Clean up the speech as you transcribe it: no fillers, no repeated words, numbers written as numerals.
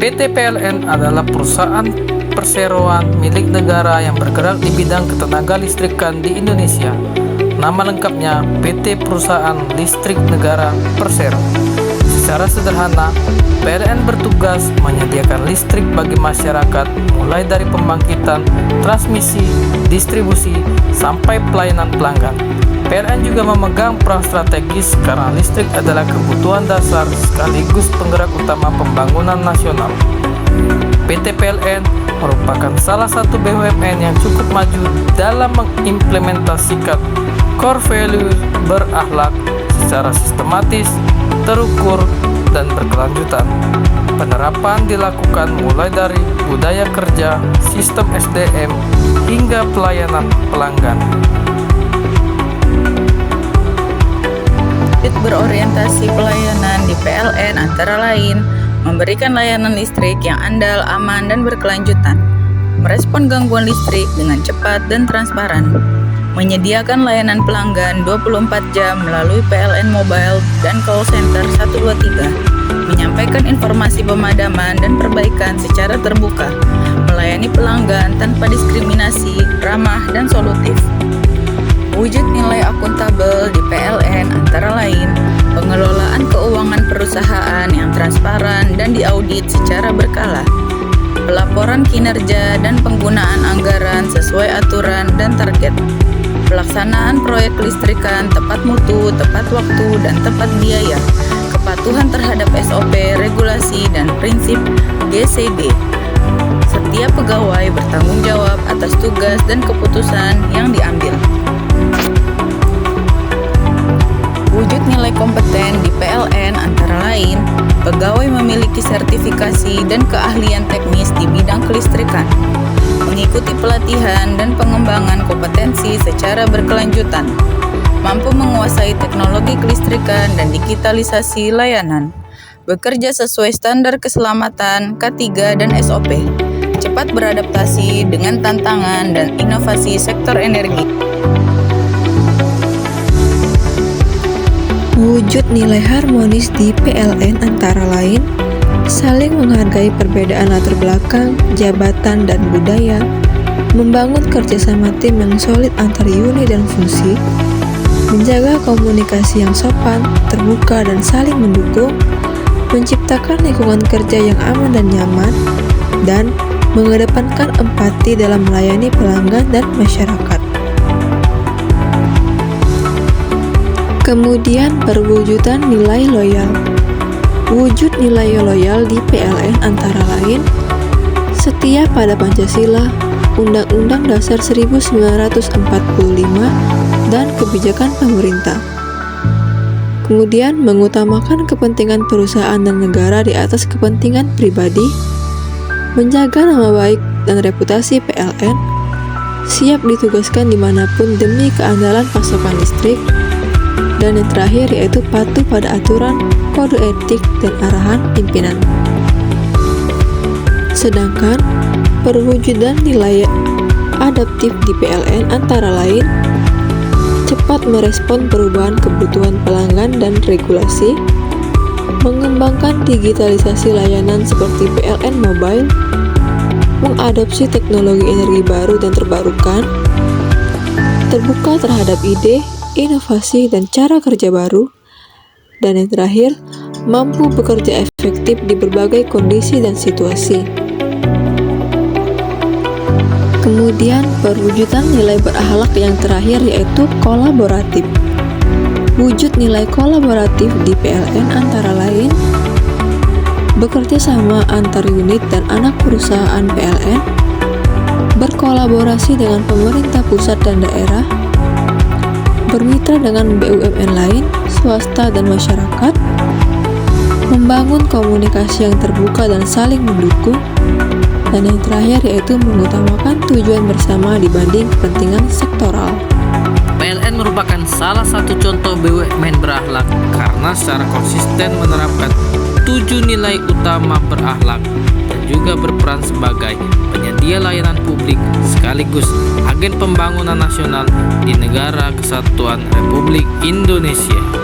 PT PLN adalah perusahaan perseroan milik negara yang bergerak di bidang ketenaga listrikan di Indonesia. Nama lengkapnya PT Perusahaan Listrik Negara Persero. Secara sederhana, PLN bertugas menyediakan listrik bagi masyarakat mulai dari pembangkitan, transmisi, distribusi, sampai pelayanan pelanggan. PLN juga memegang peran strategis karena listrik adalah kebutuhan dasar sekaligus penggerak utama pembangunan nasional. PT PLN merupakan salah satu BUMN yang cukup maju dalam mengimplementasikan core value berakhlak secara sistematis, terukur, dan berkelanjutan. Penerapan dilakukan mulai dari budaya kerja, sistem SDM, hingga pelayanan pelanggan. Berorientasi pelayanan di PLN antara lain memberikan layanan listrik yang andal, aman, dan berkelanjutan, merespon gangguan listrik dengan cepat dan transparan, menyediakan layanan pelanggan 24 jam melalui PLN Mobile dan call center 123, menyampaikan informasi pemadaman dan perbaikan secara terbuka, melayani pelanggan tanpa diskriminasi, ramah, dan solutif. Wujud nilai akuntabel di PLN antara lain pengelolaan keuangan perusahaan yang transparan dan diaudit secara berkala, pelaporan kinerja dan penggunaan anggaran sesuai aturan dan target, pelaksanaan proyek listrikan tepat mutu, tepat waktu, dan tepat biaya, kepatuhan terhadap SOP, regulasi, dan prinsip GCD. Setiap pegawai bertanggung jawab atas tugas dan keputusan yang diambil. Wujud nilai kompeten di PLN antara lain, pegawai memiliki sertifikasi dan keahlian teknis di bidang kelistrikan, mengikuti pelatihan dan pengembangan kompetensi secara berkelanjutan, mampu menguasai teknologi kelistrikan dan digitalisasi layanan, bekerja sesuai standar keselamatan K3 dan SOP, cepat beradaptasi dengan tantangan dan inovasi sektor energi. Wujud nilai harmonis di PLN antara lain saling menghargai perbedaan latar belakang, jabatan, dan budaya, membangun kerjasama tim yang solid antar unit dan fungsi, menjaga komunikasi yang sopan, terbuka, dan saling mendukung, menciptakan lingkungan kerja yang aman dan nyaman, dan mengedepankan empati dalam melayani pelanggan dan masyarakat. Kemudian perwujudan nilai loyal. Wujud nilai loyal di PLN antara lain setia pada Pancasila, Undang-Undang Dasar 1945, dan kebijakan pemerintah. Kemudian mengutamakan kepentingan perusahaan dan negara di atas kepentingan pribadi, menjaga nama baik dan reputasi PLN, siap ditugaskan dimanapun demi keandalan pasokan listrik, dan yang terakhir yaitu patuh pada aturan, kode etik, dan arahan pimpinan. Sedangkan perwujudan nilai adaptif di PLN antara lain cepat merespon perubahan kebutuhan pelanggan dan regulasi, mengembangkan digitalisasi layanan seperti PLN Mobile, mengadopsi teknologi energi baru dan terbarukan, terbuka terhadap ide, inovasi, dan cara kerja baru, dan yang terakhir, mampu bekerja efektif di berbagai kondisi dan situasi. Kemudian, perwujudan nilai berakhlak yang terakhir yaitu kolaboratif. Wujud nilai kolaboratif di PLN antara lain bekerja sama antar unit dan anak perusahaan PLN, berkolaborasi dengan pemerintah pusat dan daerah, bermitra dengan BUMN lain, swasta, dan masyarakat, membangun komunikasi yang terbuka dan saling mendukung, dan yang terakhir yaitu mengutamakan tujuan bersama dibanding kepentingan sektoral. PLN merupakan salah satu contoh BUMN berakhlak karena secara konsisten menerapkan 7 nilai utama berakhlak dan juga berperan sebagai penyedia layanan publik sekaligus agen pembangunan nasional di Negara Kesatuan Republik Indonesia.